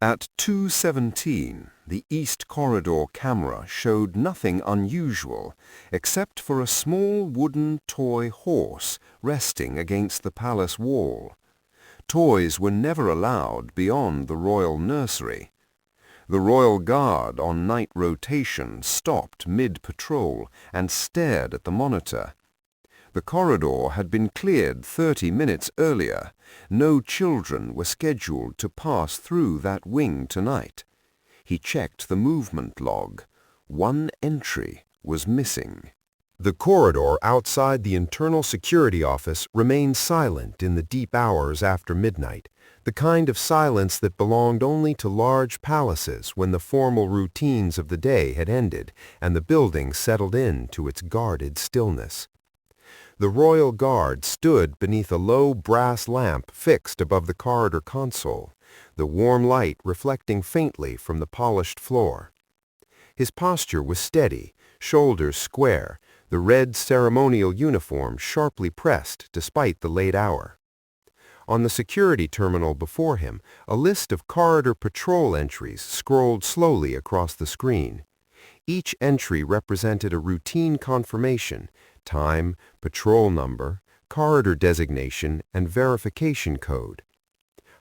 At 2:17, the East Corridor camera showed nothing unusual except for a small wooden toy horse resting against the palace wall. Toys were never allowed beyond the royal nursery. The royal guard on night rotation stopped mid-patrol and stared at the monitor. The corridor had been cleared 30 minutes earlier. No children were scheduled to pass through that wing tonight. He checked the movement log. One entry was missing. The corridor outside the internal security office remained silent in the deep hours after midnight, the kind of silence that belonged only to large palaces when the formal routines of the day had ended and the building settled into its guarded stillness. The royal guard stood beneath a low brass lamp fixed above the corridor console, the warm light reflecting faintly from the polished floor. His posture was steady, shoulders square, the red ceremonial uniform sharply pressed despite the late hour. On the security terminal before him, a list of corridor patrol entries scrolled slowly across the screen. Each entry represented a routine confirmation: time, patrol number, corridor designation, and verification code.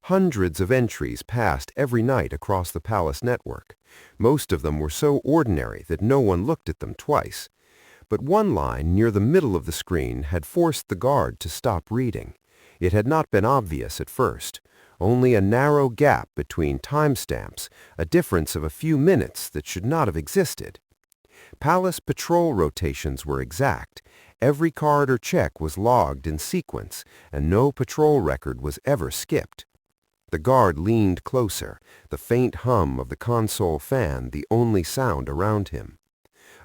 Hundreds of entries passed every night across the palace network. Most of them were so ordinary that no one looked at them twice. But one line near the middle of the screen had forced the guard to stop reading. It had not been obvious at first. Only a narrow gap between timestamps, a difference of a few minutes that should not have existed. Palace patrol rotations were exact. Every corridor check was logged in sequence, and no patrol record was ever skipped. The guard leaned closer, the faint hum of the console fan the only sound around him.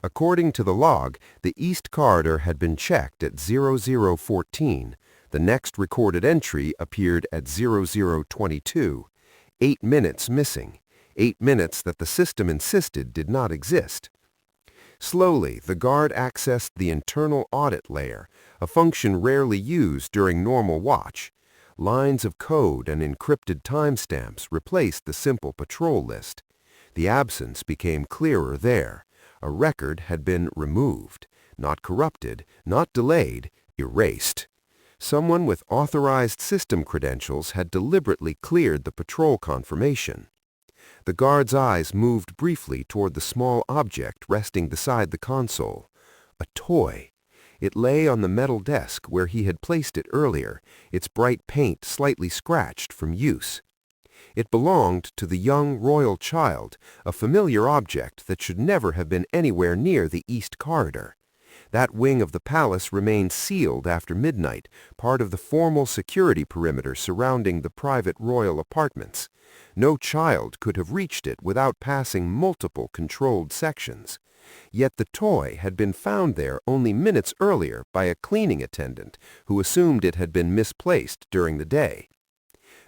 According to the log, the East Corridor had been checked at 0014. The next recorded entry appeared at 0022. 8 minutes missing. 8 minutes that the system insisted did not exist. Slowly, the guard accessed the internal audit layer, a function rarely used during normal watch. Lines of code and encrypted timestamps replaced the simple patrol list. The absence became clearer there. A record had been removed, not corrupted, not delayed, erased. Someone with authorized system credentials had deliberately cleared the patrol confirmation. The guard's eyes moved briefly toward the small object resting beside the console. A toy. It lay on the metal desk where he had placed it earlier, its bright paint slightly scratched from use. It belonged to the young royal child, a familiar object that should never have been anywhere near the East Corridor. That wing of the palace remained sealed after midnight, part of the formal security perimeter surrounding the private royal apartments. No child could have reached it without passing multiple controlled sections. Yet the toy had been found there only minutes earlier by a cleaning attendant who assumed it had been misplaced during the day.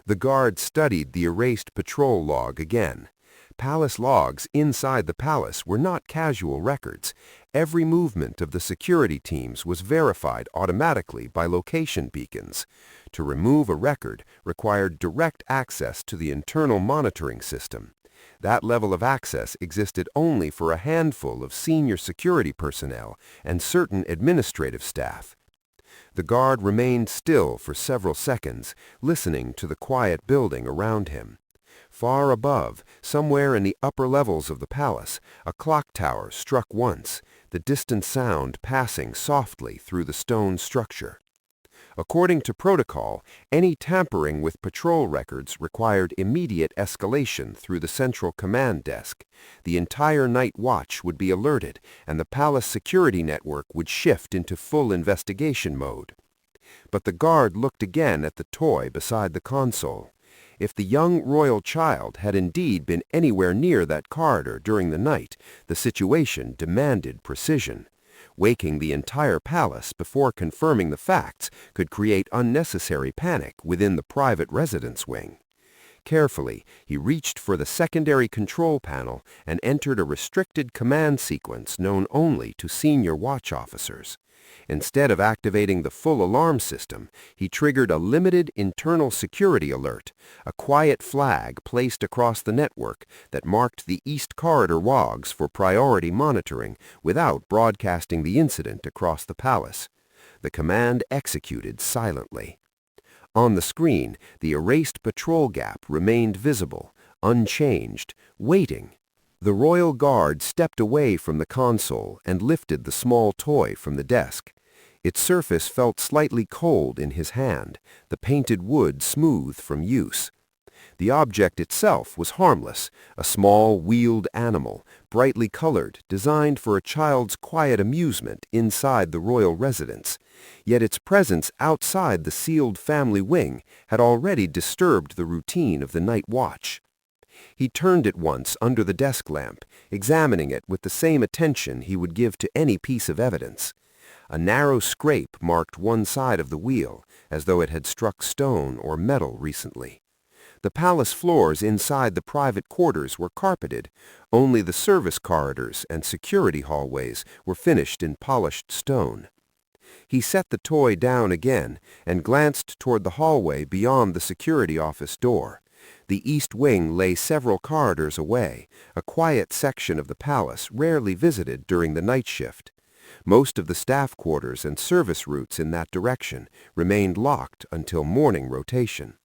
The guard studied the erased patrol log again. Palace logs inside the palace were not casual records. Every movement of the security teams was verified automatically by location beacons. To remove a record required direct access to the internal monitoring system. That level of access existed only for a handful of senior security personnel and certain administrative staff. The guard remained still for several seconds, listening to the quiet building around him. Far above, somewhere in the upper levels of the palace, a clock tower struck once, the distant sound passing softly through the stone structure. According to protocol, any tampering with patrol records required immediate escalation through the central command desk. The entire night watch would be alerted, and the palace security network would shift into full investigation mode. But the guard looked again at the toy beside the console. If the young royal child had indeed been anywhere near that corridor during the night, the situation demanded precision. Waking the entire palace before confirming the facts could create unnecessary panic within the private residence wing. Carefully, he reached for the secondary control panel and entered a restricted command sequence known only to senior watch officers. Instead of activating the full alarm system, he triggered a limited internal security alert, a quiet flag placed across the network that marked the East Corridor WOGs for priority monitoring without broadcasting the incident across the palace. The command executed silently. On the screen, the erased patrol gap remained visible, unchanged, waiting. The royal guard stepped away from the console and lifted the small toy from the desk. Its surface felt slightly cold in his hand, the painted wood smooth from use. The object itself was harmless, a small wheeled animal, brightly colored, designed for a child's quiet amusement inside the royal residence. Yet its presence outside the sealed family wing had already disturbed the routine of the night watch. He turned it once under the desk lamp, examining it with the same attention he would give to any piece of evidence. A narrow scrape marked one side of the wheel, as though it had struck stone or metal recently. The palace floors inside the private quarters were carpeted. Only the service corridors and security hallways were finished in polished stone. He set the toy down again and glanced toward the hallway beyond the security office door. The east wing lay several corridors away, a quiet section of the palace rarely visited during the night shift. Most of the staff quarters and service routes in that direction remained locked until morning rotation.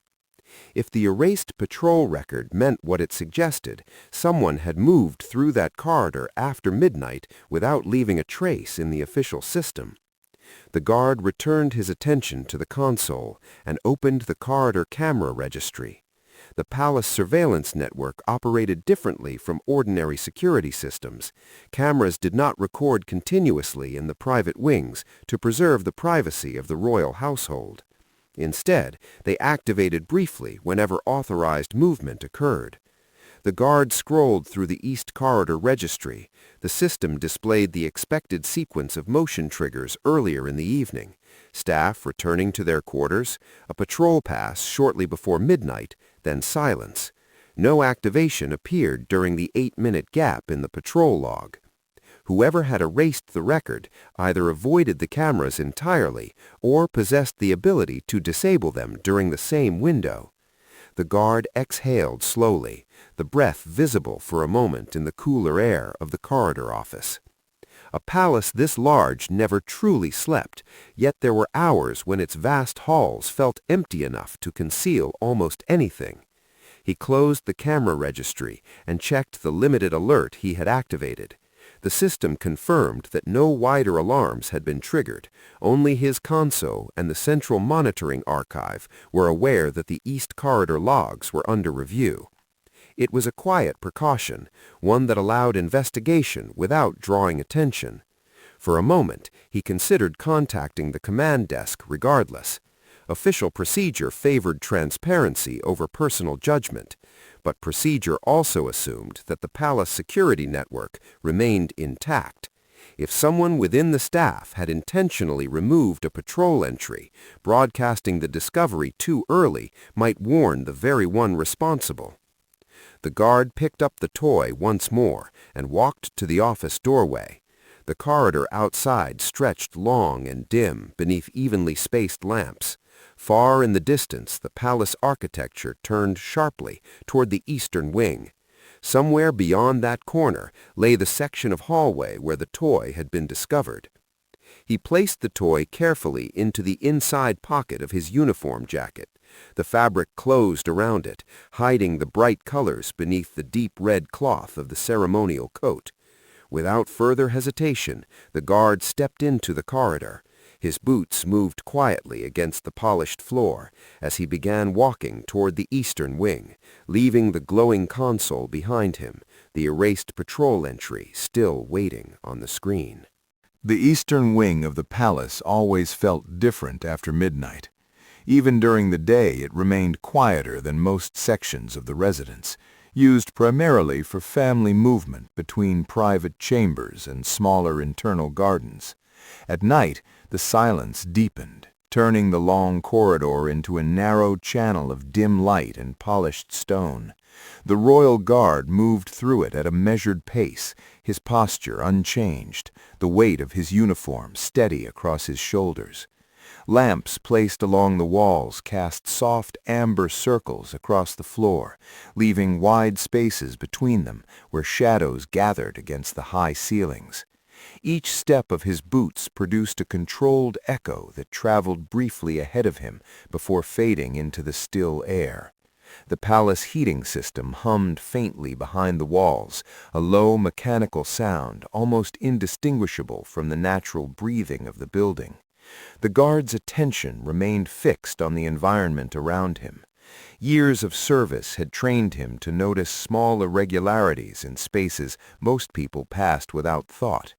If the erased patrol record meant what it suggested, someone had moved through that corridor after midnight without leaving a trace in the official system. The guard returned his attention to the console and opened the corridor camera registry. The palace surveillance network operated differently from ordinary security systems. Cameras did not record continuously in the private wings to preserve the privacy of the royal household. Instead, they activated briefly whenever authorized movement occurred. The guard scrolled through the East Corridor registry. The system displayed the expected sequence of motion triggers earlier in the evening. Staff returning to their quarters, a patrol pass shortly before midnight, then silence. No activation appeared during the 8-minute gap in the patrol log. Whoever had erased the record either avoided the cameras entirely or possessed the ability to disable them during the same window. The guard exhaled slowly, the breath visible for a moment in the cooler air of the corridor office. A palace this large never truly slept, yet there were hours when its vast halls felt empty enough to conceal almost anything. He closed the camera registry and checked the limited alert he had activated. The system confirmed that no wider alarms had been triggered. Only his console and the central monitoring archive were aware that the East Corridor logs were under review. It was a quiet precaution, one that allowed investigation without drawing attention. For a moment, he considered contacting the command desk regardless. Official procedure favored transparency over personal judgment, but procedure also assumed that the palace security network remained intact. If someone within the staff had intentionally removed a patrol entry, broadcasting the discovery too early might warn the very one responsible. The guard picked up the toy once more and walked to the office doorway. The corridor outside stretched long and dim beneath evenly spaced lamps. Far in the distance, the palace architecture turned sharply toward the eastern wing. Somewhere beyond that corner lay the section of hallway where the toy had been discovered. He placed the toy carefully into the inside pocket of his uniform jacket. The fabric closed around it, hiding the bright colors beneath the deep red cloth of the ceremonial coat. Without further hesitation, the guard stepped into the corridor. His boots moved quietly against the polished floor as he began walking toward the eastern wing, leaving the glowing console behind him, the erased patrol entry still waiting on the screen. The eastern wing of the palace always felt different after midnight. Even during the day, it remained quieter than most sections of the residence, used primarily for family movement between private chambers and smaller internal gardens. At night, the silence deepened, turning the long corridor into a narrow channel of dim light and polished stone. The royal guard moved through it at a measured pace, his posture unchanged, the weight of his uniform steady across his shoulders. Lamps placed along the walls cast soft amber circles across the floor, leaving wide spaces between them where shadows gathered against the high ceilings. Each step of his boots produced a controlled echo that traveled briefly ahead of him before fading into the still air. The palace heating system hummed faintly behind the walls, a low mechanical sound almost indistinguishable from the natural breathing of the building. The guard's attention remained fixed on the environment around him. Years of service had trained him to notice small irregularities in spaces most people passed without thought.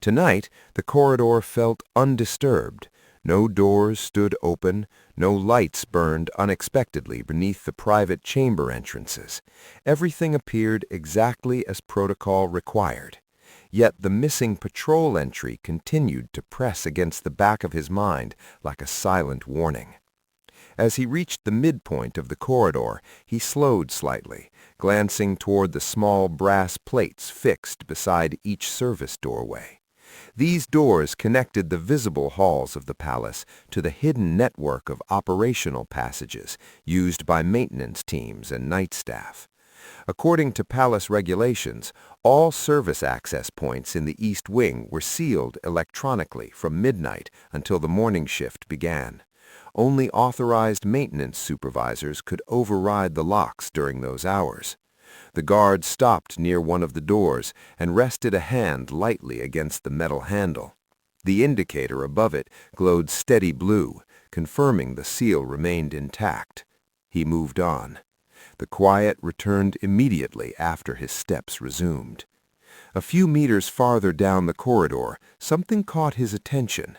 Tonight, the corridor felt undisturbed. No doors stood open, no lights burned unexpectedly beneath the private chamber entrances. Everything appeared exactly as protocol required. Yet the missing patrol entry continued to press against the back of his mind like a silent warning. As he reached the midpoint of the corridor, he slowed slightly, glancing toward the small brass plates fixed beside each service doorway. These doors connected the visible halls of the palace to the hidden network of operational passages used by maintenance teams and night staff. According to palace regulations, all service access points in the East Wing were sealed electronically from midnight until the morning shift began. Only authorized maintenance supervisors could override the locks during those hours. The guard stopped near one of the doors and rested a hand lightly against the metal handle. The indicator above it glowed steady blue, confirming the seal remained intact. He moved on. The quiet returned immediately after his steps resumed. A few meters farther down the corridor, something caught his attention.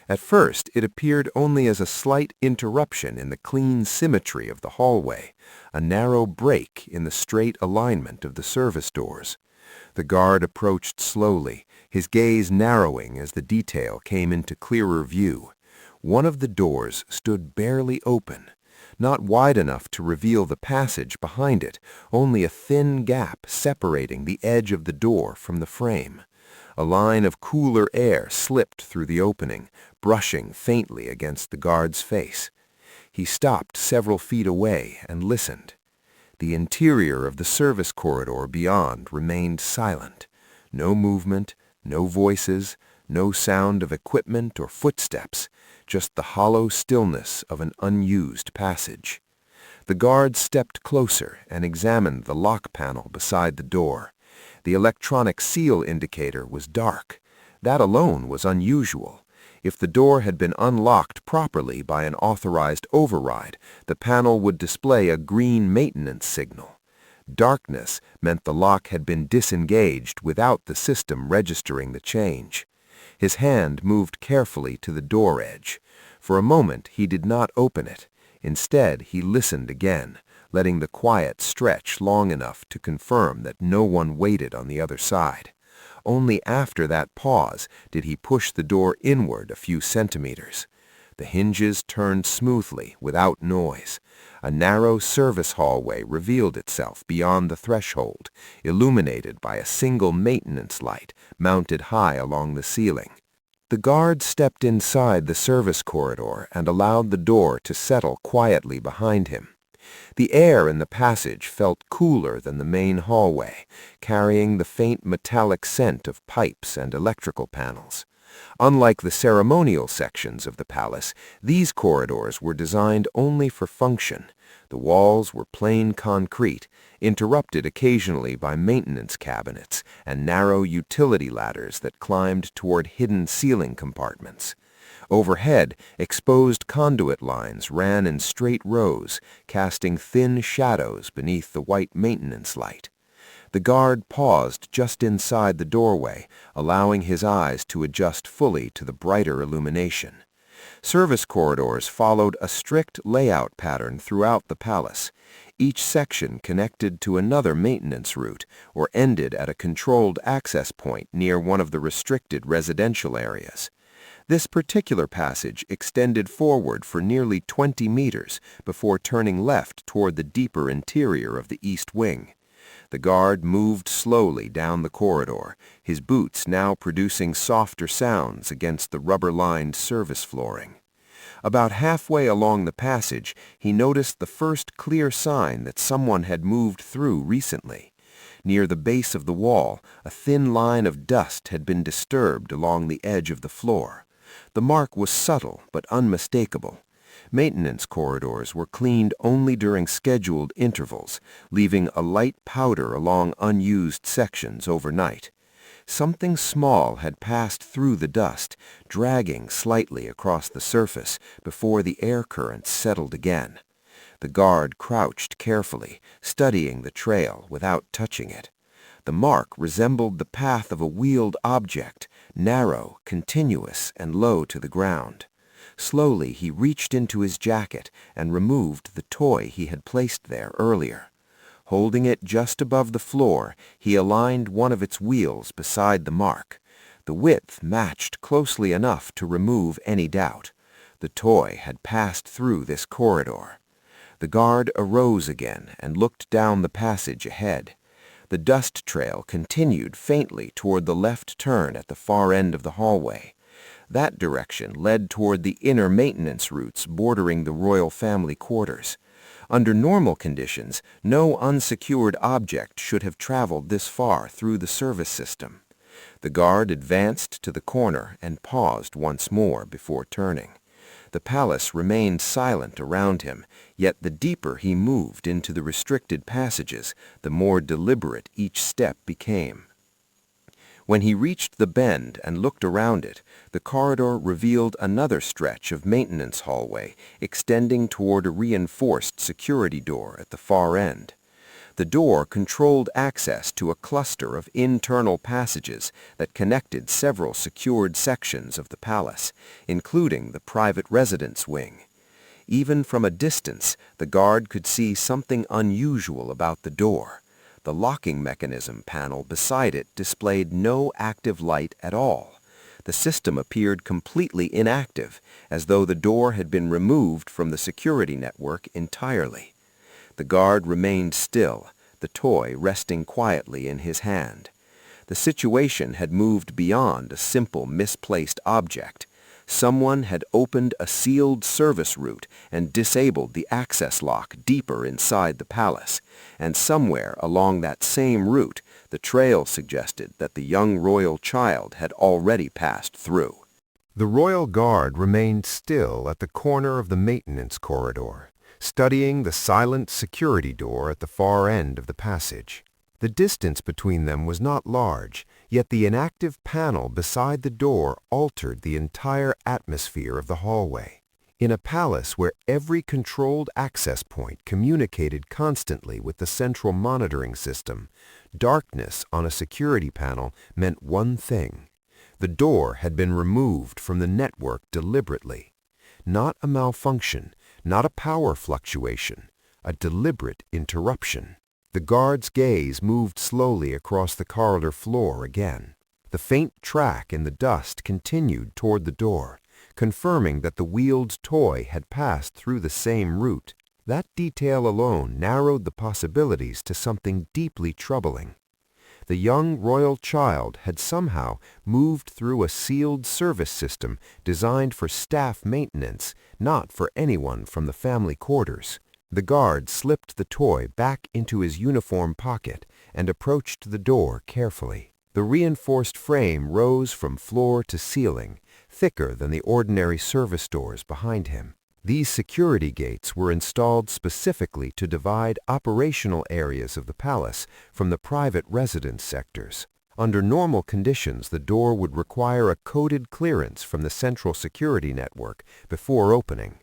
At first, it appeared only as a slight interruption in the clean symmetry of the hallway, a narrow break in the straight alignment of the service doors. The guard approached slowly, his gaze narrowing as the detail came into clearer view. One of the doors stood barely open, not wide enough to reveal the passage behind it, only a thin gap separating the edge of the door from the frame. A line of cooler air slipped through the opening, brushing faintly against the guard's face. He stopped several feet away and listened. The interior of the service corridor beyond remained silent. No movement, no voices, no sound of equipment or footsteps, just the hollow stillness of an unused passage. The guard stepped closer and examined the lock panel beside the door. The electronic seal indicator was dark. That alone was unusual. If the door had been unlocked properly by an authorized override, the panel would display a green maintenance signal. Darkness meant the lock had been disengaged without the system registering the change. His hand moved carefully to the door edge. For a moment he did not open it. Instead, he listened again, letting the quiet stretch long enough to confirm that no one waited on the other side. Only after that pause did he push the door inward a few centimeters. The hinges turned smoothly, without noise. A narrow service hallway revealed itself beyond the threshold, illuminated by a single maintenance light mounted high along the ceiling. The guard stepped inside the service corridor and allowed the door to settle quietly behind him. The air in the passage felt cooler than the main hallway, carrying the faint metallic scent of pipes and electrical panels. Unlike the ceremonial sections of the palace, these corridors were designed only for function. The walls were plain concrete, interrupted occasionally by maintenance cabinets and narrow utility ladders that climbed toward hidden ceiling compartments. Overhead, exposed conduit lines ran in straight rows, casting thin shadows beneath the white maintenance light. The guard paused just inside the doorway, allowing his eyes to adjust fully to the brighter illumination. Service corridors followed a strict layout pattern throughout the palace. Each section connected to another maintenance route or ended at a controlled access point near one of the restricted residential areas. This particular passage extended forward for nearly 20 meters before turning left toward the deeper interior of the east wing. The guard moved slowly down the corridor, his boots now producing softer sounds against the rubber-lined service flooring. About halfway along the passage, he noticed the first clear sign that someone had moved through recently. Near the base of the wall, a thin line of dust had been disturbed along the edge of the floor. The mark was subtle but unmistakable. Maintenance corridors were cleaned only during scheduled intervals, leaving a light powder along unused sections overnight. Something small had passed through the dust, dragging slightly across the surface before the air currents settled again. The guard crouched carefully, studying the trail without touching it. The mark resembled the path of a wheeled object, narrow, continuous, and low to the ground. Slowly he reached into his jacket and removed the toy he had placed there earlier. Holding it just above the floor, he aligned one of its wheels beside the mark. The width matched closely enough to remove any doubt. The toy had passed through this corridor. The guard arose again and looked down the passage ahead. The dust trail continued faintly toward the left turn at the far end of the hallway. That direction led toward the inner maintenance routes bordering the royal family quarters. Under normal conditions, no unsecured object should have traveled this far through the service system. The guard advanced to the corner and paused once more before turning. The palace remained silent around him, yet the deeper he moved into the restricted passages, the more deliberate each step became. When he reached the bend and looked around it, the corridor revealed another stretch of maintenance hallway extending toward a reinforced security door at the far end. The door controlled access to a cluster of internal passages that connected several secured sections of the palace, including the private residence wing. Even from a distance, the guard could see something unusual about the door. The locking mechanism panel beside it displayed no active light at all. The system appeared completely inactive, as though the door had been removed from the security network entirely. The guard remained still, the toy resting quietly in his hand. The situation had moved beyond a simple misplaced object. Someone had opened a sealed service route and disabled the access lock deeper inside the palace, and somewhere along that same route, the trail suggested that the young royal child had already passed through. The royal guard remained still at the corner of the maintenance corridor, studying the silent security door at the far end of the passage. The distance between them was not large, yet the inactive panel beside the door altered the entire atmosphere of the hallway. In a palace where every controlled access point communicated constantly with the central monitoring system, darkness on a security panel meant one thing. The door had been removed from the network deliberately. Not a malfunction, not a power fluctuation, a deliberate interruption. The guard's gaze moved slowly across the corridor floor again. The faint track in the dust continued toward the door, confirming that the wheeled toy had passed through the same route. That detail alone narrowed the possibilities to something deeply troubling. The young royal child had somehow moved through a sealed service system designed for staff maintenance, not for anyone from the family quarters. The guard slipped the toy back into his uniform pocket and approached the door carefully. The reinforced frame rose from floor to ceiling, thicker than the ordinary service doors behind him. These security gates were installed specifically to divide operational areas of the palace from the private residence sectors. Under normal conditions, the door would require a coded clearance from the central security network before opening.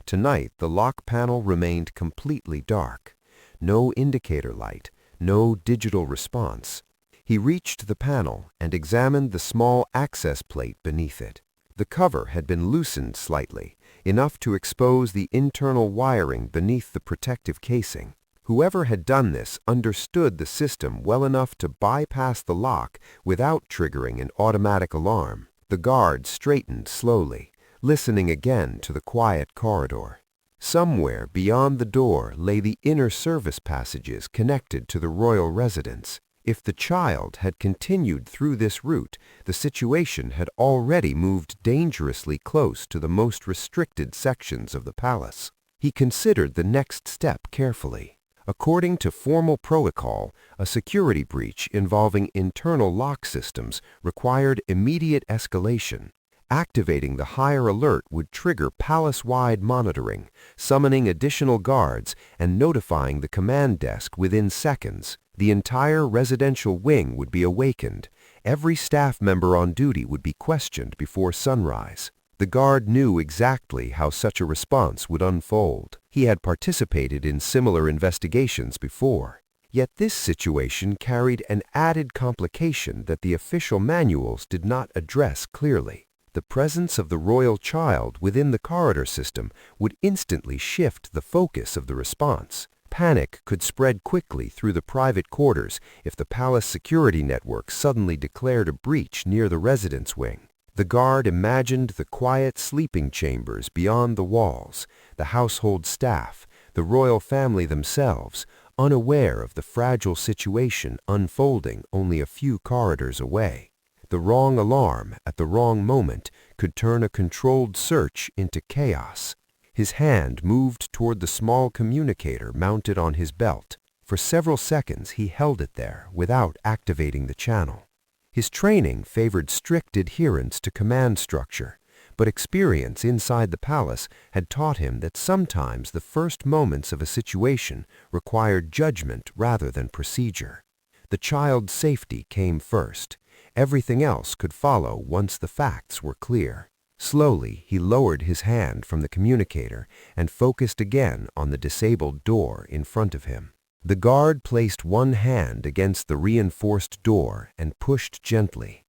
Tonight, the lock panel remained completely dark. No indicator light, no digital response. He reached the panel and examined the small access plate beneath it. The cover had been loosened slightly, enough to expose the internal wiring beneath the protective casing. Whoever had done this understood the system well enough to bypass the lock without triggering an automatic alarm. The guard straightened slowly, listening again to the quiet corridor. Somewhere beyond the door lay the inner service passages connected to the royal residence. If the child had continued through this route, the situation had already moved dangerously close to the most restricted sections of the palace. He considered the next step carefully. According to formal protocol, a security breach involving internal lock systems required immediate escalation. Activating the higher alert would trigger palace-wide monitoring, summoning additional guards, and notifying the command desk within seconds. The entire residential wing would be awakened. Every staff member on duty would be questioned before sunrise. The guard knew exactly how such a response would unfold. He had participated in similar investigations before. Yet this situation carried an added complication that the official manuals did not address clearly. The presence of the royal child within the corridor system would instantly shift the focus of the response. Panic could spread quickly through the private quarters if the palace security network suddenly declared a breach near the residence wing. The guard imagined the quiet sleeping chambers beyond the walls, the household staff, the royal family themselves, unaware of the fragile situation unfolding only a few corridors away. The wrong alarm at the wrong moment could turn a controlled search into chaos. His hand moved toward the small communicator mounted on his belt. For several seconds he held it there without activating the channel. His training favored strict adherence to command structure, but experience inside the palace had taught him that sometimes the first moments of a situation required judgment rather than procedure. The child's safety came first. Everything else could follow once the facts were clear. Slowly, he lowered his hand from the communicator and focused again on the disabled door in front of him. The guard placed one hand against the reinforced door and pushed gently.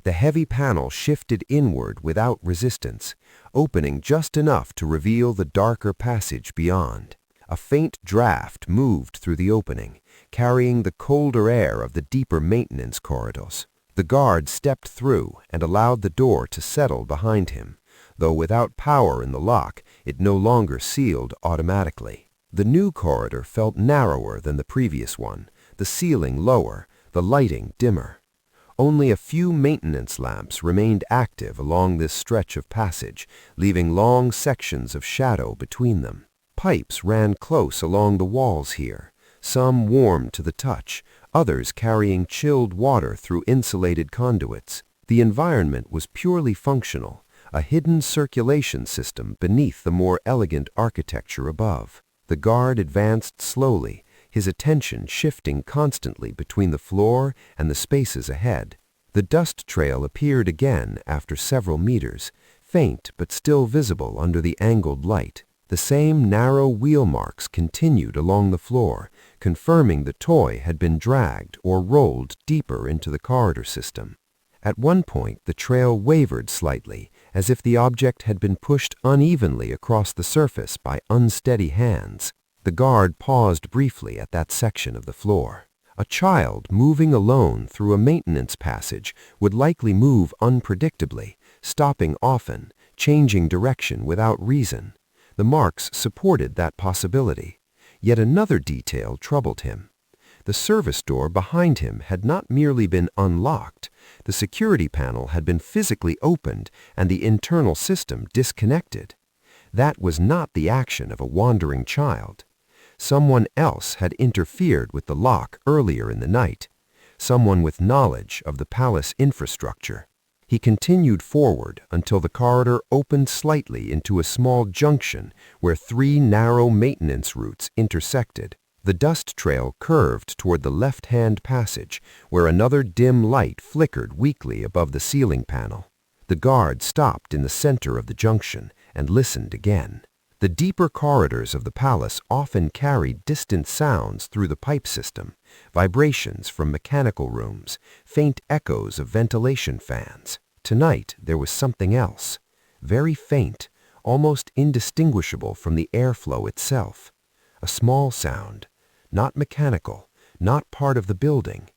The heavy panel shifted inward without resistance, opening just enough to reveal the darker passage beyond. A faint draft moved through the opening, carrying the colder air of the deeper maintenance corridors. The guard stepped through and allowed the door to settle behind him. Though without power in the lock, it no longer sealed automatically. The new corridor felt narrower than the previous one, the ceiling lower, the lighting dimmer. Only a few maintenance lamps remained active along this stretch of passage, leaving long sections of shadow between them. Pipes ran close along the walls here, some warm to the touch, others carrying chilled water through insulated conduits. The environment was purely functional, a hidden circulation system beneath the more elegant architecture above. The guard advanced slowly, his attention shifting constantly between the floor and the spaces ahead. The dust trail appeared again after several meters, faint but still visible under the angled light. The same narrow wheel marks continued along the floor, confirming the toy had been dragged or rolled deeper into the corridor system. At one point, the trail wavered slightly, as if the object had been pushed unevenly across the surface by unsteady hands. The guard paused briefly at that section of the floor. A child moving alone through a maintenance passage would likely move unpredictably, stopping often, changing direction without reason. The marks supported that possibility. Yet another detail troubled him. The service door behind him had not merely been unlocked, the security panel had been physically opened and the internal system disconnected. That was not the action of a wandering child. Someone else had interfered with the lock earlier in the night, someone with knowledge of the palace infrastructure. He continued forward until the corridor opened slightly into a small junction where three narrow maintenance routes intersected. The dust trail curved toward the left-hand passage, where another dim light flickered weakly above the ceiling panel. The guard stopped in the center of the junction and listened again. The deeper corridors of the palace often carried distant sounds through the pipe system, vibrations from mechanical rooms, faint echoes of ventilation fans. Tonight there was something else, very faint, almost indistinguishable from the airflow itself. A small sound, not mechanical, not part of the building.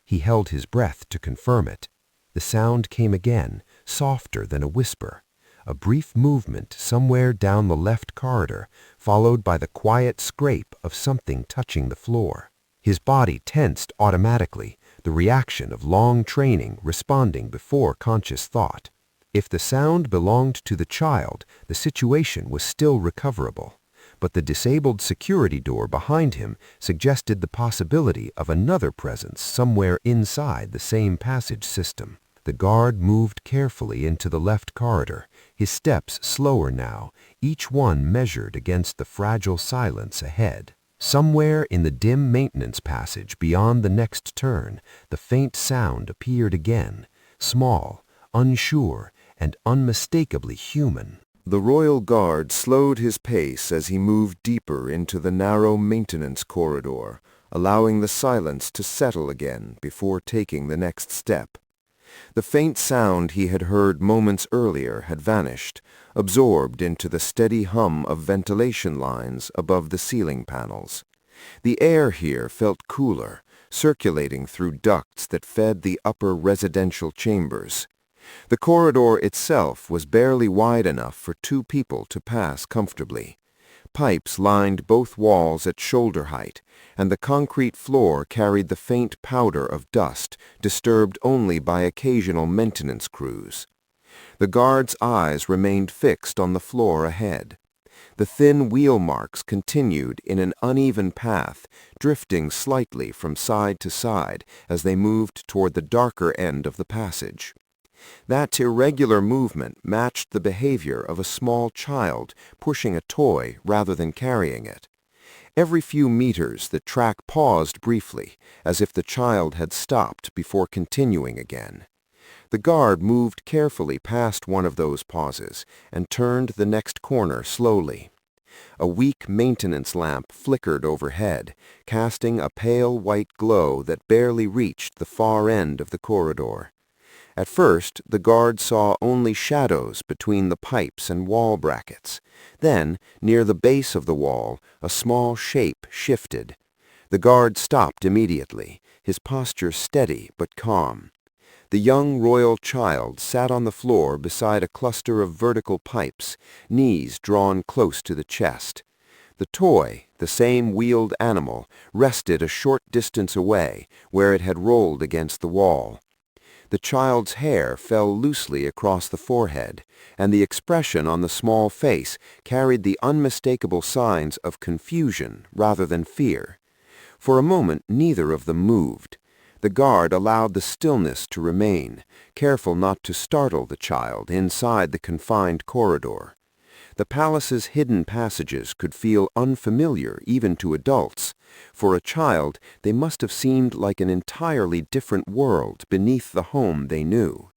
He held his breath to confirm it. The sound came again, softer than a whisper. A brief movement somewhere down the left corridor, followed by the quiet scrape of something touching the floor. His body tensed automatically, the reaction of long training responding before conscious thought. If the sound belonged to the child, the situation was still recoverable. But the disabled security door behind him suggested the possibility of another presence somewhere inside the same passage system. The guard moved carefully into the left corridor, his steps slower now, each one measured against the fragile silence ahead. Somewhere in the dim maintenance passage beyond the next turn, the faint sound appeared again, small, unsure, and unmistakably human. The royal guard slowed his pace as he moved deeper into the narrow maintenance corridor, allowing the silence to settle again before taking the next step. The faint sound he had heard moments earlier had vanished, absorbed into the steady hum of ventilation lines above the ceiling panels. The air here felt cooler, circulating through ducts that fed the upper residential chambers. The corridor itself was barely wide enough for two people to pass comfortably. Pipes lined both walls at shoulder height, and the concrete floor carried the faint powder of dust, disturbed only by occasional maintenance crews. The guard's eyes remained fixed on the floor ahead. The thin wheel marks continued in an uneven path, drifting slightly from side to side as they moved toward the darker end of the passage. That irregular movement matched the behavior of a small child pushing a toy rather than carrying it. Every few meters the track paused briefly, as if the child had stopped before continuing again. The guard moved carefully past one of those pauses and turned the next corner slowly. A weak maintenance lamp flickered overhead, casting a pale white glow that barely reached the far end of the corridor. At first, the guard saw only shadows between the pipes and wall brackets. Then, near the base of the wall, a small shape shifted. The guard stopped immediately, his posture steady but calm. The young royal child sat on the floor beside a cluster of vertical pipes, knees drawn close to the chest. The toy, the same wheeled animal, rested a short distance away, where it had rolled against the wall. The child's hair fell loosely across the forehead, and the expression on the small face carried the unmistakable signs of confusion rather than fear. For a moment neither of them moved. The guard allowed the stillness to remain, careful not to startle the child inside the confined corridor. The palace's hidden passages could feel unfamiliar even to adults. For a child, they must have seemed like an entirely different world beneath the home they knew.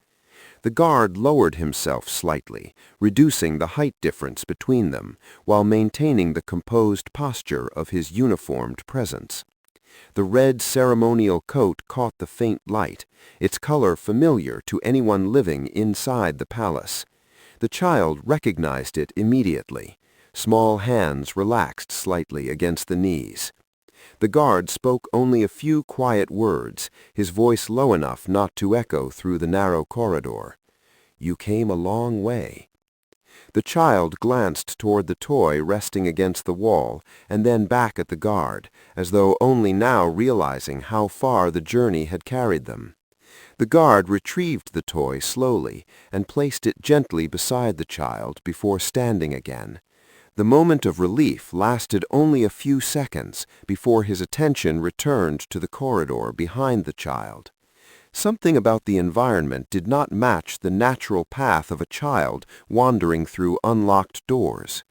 The guard lowered himself slightly, reducing the height difference between them, while maintaining the composed posture of his uniformed presence. The red ceremonial coat caught the faint light, its color familiar to anyone living inside the palace. The child recognized it immediately. Small hands relaxed slightly against the knees. The guard spoke only a few quiet words, his voice low enough not to echo through the narrow corridor. "You came a long way." The child glanced toward the toy resting against the wall and then back at the guard, as though only now realizing how far the journey had carried them. The guard retrieved the toy slowly and placed it gently beside the child before standing again. The moment of relief lasted only a few seconds before his attention returned to the corridor behind the child. Something about the environment did not match the natural path of a child wandering through unlocked doors.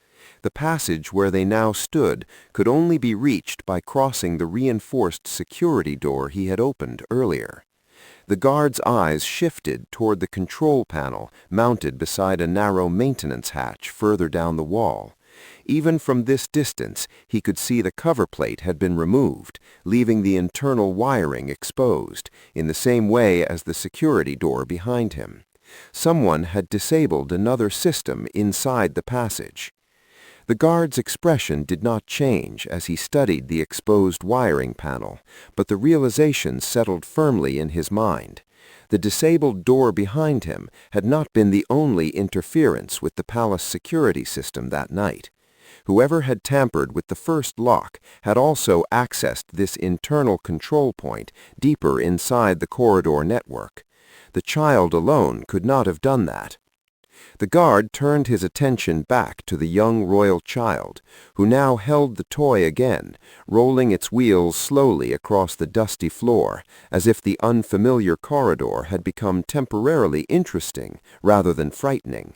The passage where they now stood could only be reached by crossing the reinforced security door he had opened earlier. The guard's eyes shifted toward the control panel mounted beside a narrow maintenance hatch further down the wall. Even from this distance, he could see the cover plate had been removed, leaving the internal wiring exposed, in the same way as the security door behind him. Someone had disabled another system inside the passage. The guard's expression did not change as he studied the exposed wiring panel, but the realization settled firmly in his mind. The disabled door behind him had not been the only interference with the palace security system that night. Whoever had tampered with the first lock had also accessed this internal control point deeper inside the corridor network. The child alone could not have done that. The guard turned his attention back to the young royal child, who now held the toy again, rolling its wheels slowly across the dusty floor, as if the unfamiliar corridor had become temporarily interesting rather than frightening.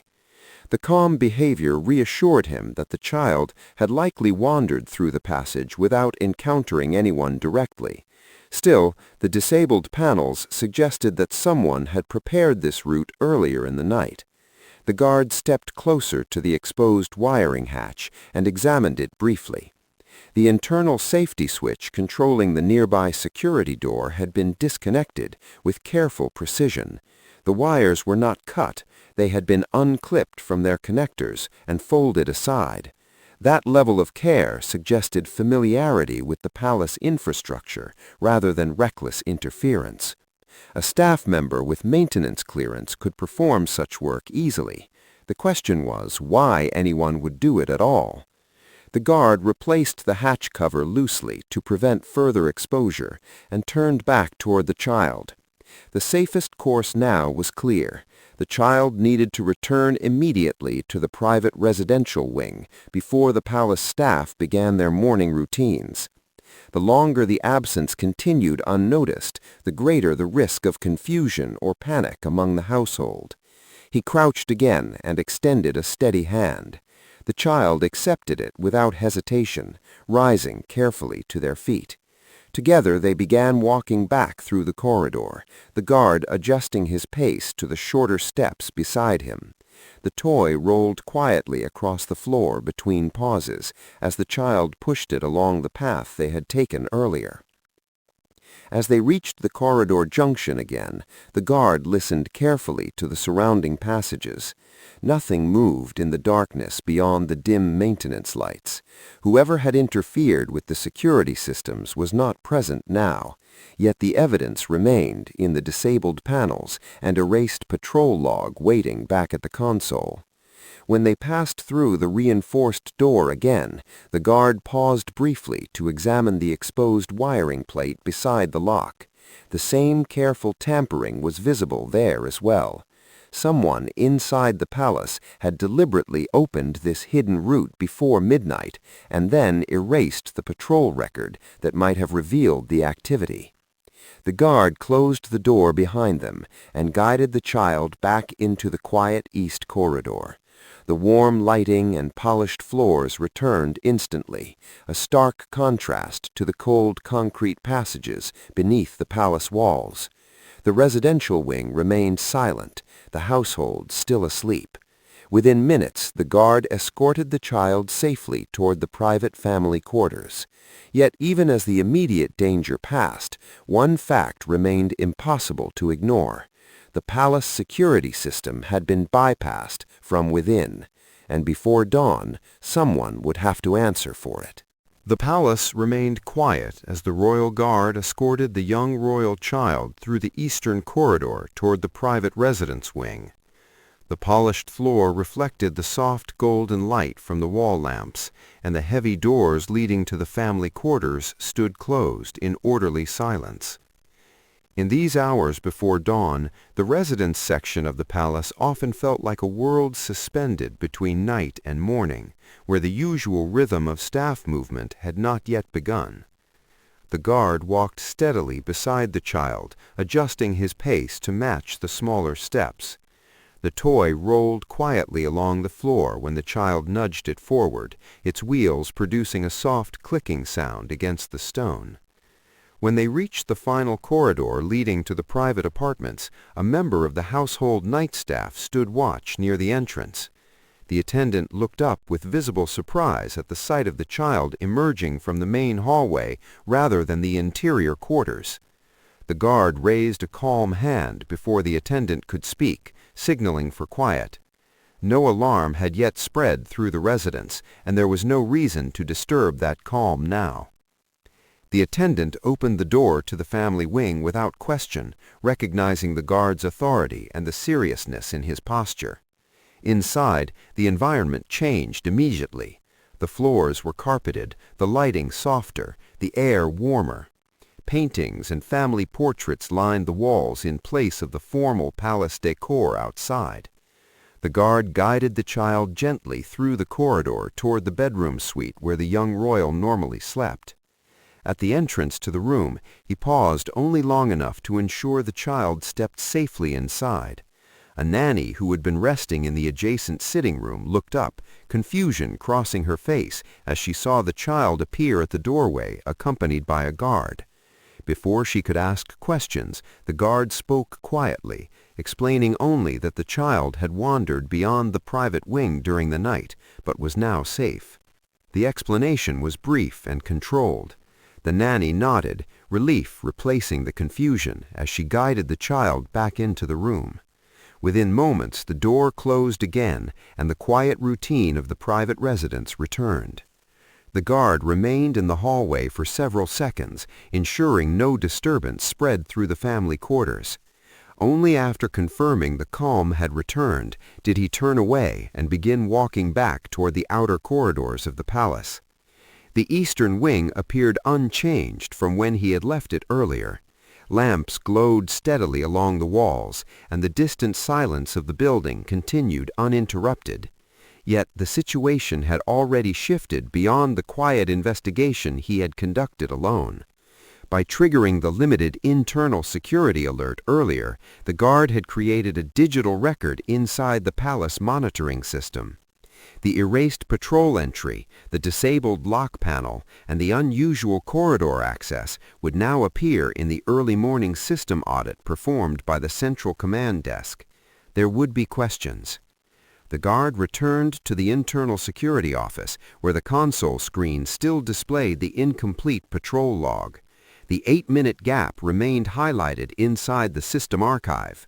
The calm behavior reassured him that the child had likely wandered through the passage without encountering anyone directly. Still, the disabled panels suggested that someone had prepared this route earlier in the night. The guard stepped closer to the exposed wiring hatch and examined it briefly. The internal safety switch controlling the nearby security door had been disconnected with careful precision. The wires were not cut, they had been unclipped from their connectors and folded aside. That level of care suggested familiarity with the palace infrastructure rather than reckless interference. A staff member with maintenance clearance could perform such work easily. The question was why anyone would do it at all. The guard replaced the hatch cover loosely to prevent further exposure and turned back toward the child. The safest course now was clear. The child needed to return immediately to the private residential wing before the palace staff began their morning routines. The longer the absence continued unnoticed, the greater the risk of confusion or panic among the household. He crouched again and extended a steady hand. The child accepted it without hesitation, rising carefully to their feet. Together they began walking back through the corridor, the guard adjusting his pace to the shorter steps beside him. The toy rolled quietly across the floor between pauses as the child pushed it along the path they had taken earlier. As they reached the corridor junction again, the guard listened carefully to the surrounding passages. Nothing moved in the darkness beyond the dim maintenance lights. Whoever had interfered with the security systems was not present now, yet the evidence remained in the disabled panels and erased patrol log waiting back at the console. When they passed through the reinforced door again, the guard paused briefly to examine the exposed wiring plate beside the lock. The same careful tampering was visible there as well. Someone inside the palace had deliberately opened this hidden route before midnight and then erased the patrol record that might have revealed the activity. The guard closed the door behind them and guided the child back into the quiet east corridor. The warm lighting and polished floors returned instantly, a stark contrast to the cold concrete passages beneath the palace walls. The residential wing remained silent, the household still asleep. Within minutes, the guard escorted the child safely toward the private family quarters. Yet even as the immediate danger passed, one fact remained impossible to ignore. The palace security system had been bypassed from within, and before dawn, someone would have to answer for it. The palace remained quiet as the royal guard escorted the young royal child through the eastern corridor toward the private residence wing. The polished floor reflected the soft golden light from the wall lamps, and the heavy doors leading to the family quarters stood closed in orderly silence. In these hours before dawn, the residence section of the palace often felt like a world suspended between night and morning, where the usual rhythm of staff movement had not yet begun. The guard walked steadily beside the child, adjusting his pace to match the smaller steps. The toy rolled quietly along the floor when the child nudged it forward, its wheels producing a soft clicking sound against the stone. When they reached the final corridor leading to the private apartments, a member of the household night staff stood watch near the entrance. The attendant looked up with visible surprise at the sight of the child emerging from the main hallway rather than the interior quarters. The guard raised a calm hand before the attendant could speak, signaling for quiet. No alarm had yet spread through the residence, and there was no reason to disturb that calm now. The attendant opened the door to the family wing without question, recognizing the guard's authority and the seriousness in his posture. Inside, the environment changed immediately. The floors were carpeted, the lighting softer, the air warmer. Paintings and family portraits lined the walls in place of the formal palace decor outside. The guard guided the child gently through the corridor toward the bedroom suite where the young royal normally slept. At the entrance to the room, he paused only long enough to ensure the child stepped safely inside. A nanny who had been resting in the adjacent sitting room looked up, confusion crossing her face as she saw the child appear at the doorway accompanied by a guard. Before she could ask questions, the guard spoke quietly, explaining only that the child had wandered beyond the private wing during the night, but was now safe. The explanation was brief and controlled. The nanny nodded, relief replacing the confusion as she guided the child back into the room. Within moments, the door closed again, and the quiet routine of the private residence returned. The guard remained in the hallway for several seconds, ensuring no disturbance spread through the family quarters. Only after confirming the calm had returned did he turn away and begin walking back toward the outer corridors of the palace. The eastern wing appeared unchanged from when he had left it earlier. Lamps glowed steadily along the walls, and the distant silence of the building continued uninterrupted. Yet the situation had already shifted beyond the quiet investigation he had conducted alone. By triggering the limited internal security alert earlier, the guard had created a digital record inside the palace monitoring system. The erased patrol entry, the disabled lock panel, and the unusual corridor access would now appear in the early morning system audit performed by the Central Command Desk. There would be questions. The guard returned to the internal security office, where the console screen still displayed the incomplete patrol log. The 8-minute gap remained highlighted inside the system archive.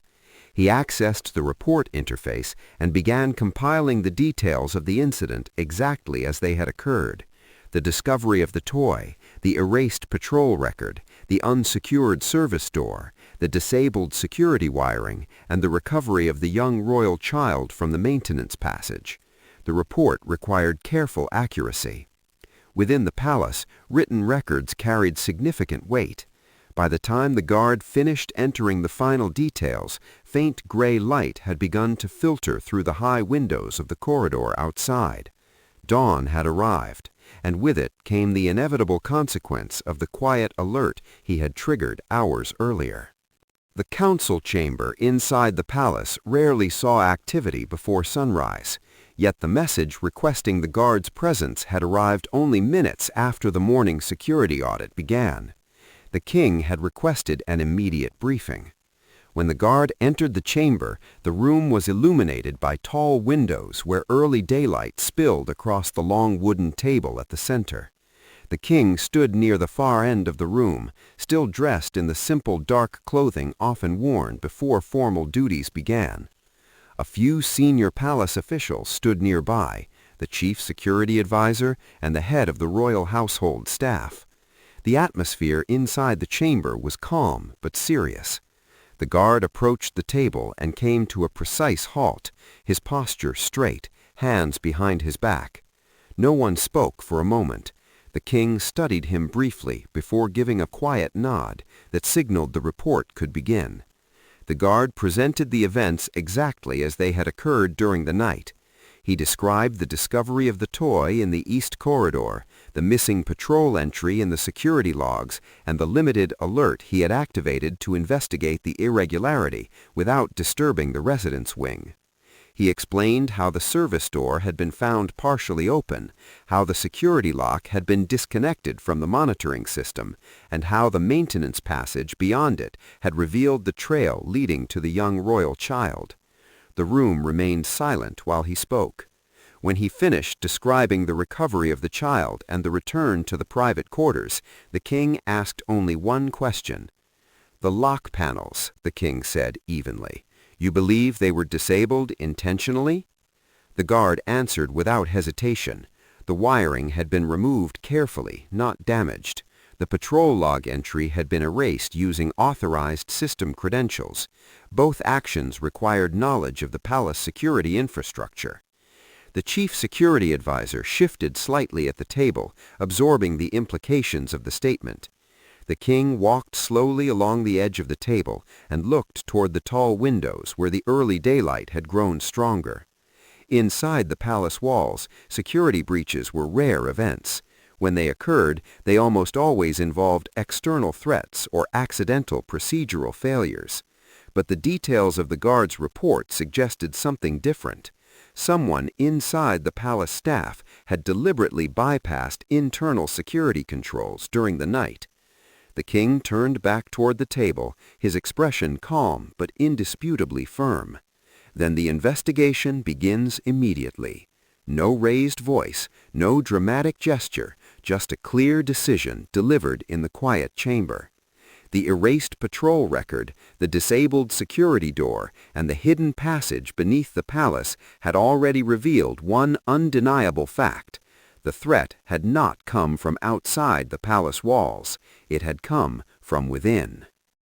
He accessed the report interface and began compiling the details of the incident exactly as they had occurred. The discovery of the toy, the erased patrol record, the unsecured service door, the disabled security wiring, and the recovery of the young royal child from the maintenance passage. The report required careful accuracy. Within the palace, written records carried significant weight. By the time the guard finished entering the final details, faint gray light had begun to filter through the high windows of the corridor outside. Dawn had arrived, and with it came the inevitable consequence of the quiet alert he had triggered hours earlier. The council chamber inside the palace rarely saw activity before sunrise, yet the message requesting the guard's presence had arrived only minutes after the morning security audit began. The king had requested an immediate briefing. When the guard entered the chamber, the room was illuminated by tall windows where early daylight spilled across the long wooden table at the center. The king stood near the far end of the room, still dressed in the simple dark clothing often worn before formal duties began. A few senior palace officials stood nearby, the chief security advisor and the head of the royal household staff. The atmosphere inside the chamber was calm but serious. The guard approached the table and came to a precise halt, his posture straight, hands behind his back. No one spoke for a moment. The king studied him briefly before giving a quiet nod that signaled the report could begin. The guard presented the events exactly as they had occurred during the night. He described the discovery of the toy in the East Corridor, the missing patrol entry in the security logs, and the limited alert he had activated to investigate the irregularity without disturbing the residence wing. He explained how the service door had been found partially open, how the security lock had been disconnected from the monitoring system, and how the maintenance passage beyond it had revealed the trail leading to the young royal child. The room remained silent while he spoke. When he finished describing the recovery of the child and the return to the private quarters, the king asked only one question. "The lock panels," the king said evenly. "You believe they were disabled intentionally?" The guard answered without hesitation. The wiring had been removed carefully, not damaged. The patrol log entry had been erased using authorized system credentials. Both actions required knowledge of the palace security infrastructure. The chief security advisor shifted slightly at the table, absorbing the implications of the statement. The king walked slowly along the edge of the table and looked toward the tall windows where the early daylight had grown stronger. Inside the palace walls, security breaches were rare events. When they occurred, they almost always involved external threats or accidental procedural failures. But the details of the guards' report suggested something different. Someone inside the palace staff had deliberately bypassed internal security controls during the night. The king turned back toward the table, his expression calm but indisputably firm. Then the investigation begins immediately. No raised voice, no dramatic gesture, just a clear decision delivered in the quiet chamber. The erased patrol record, the disabled security door, and the hidden passage beneath the palace had already revealed one undeniable fact. The threat had not come from outside the palace walls. It had come from within.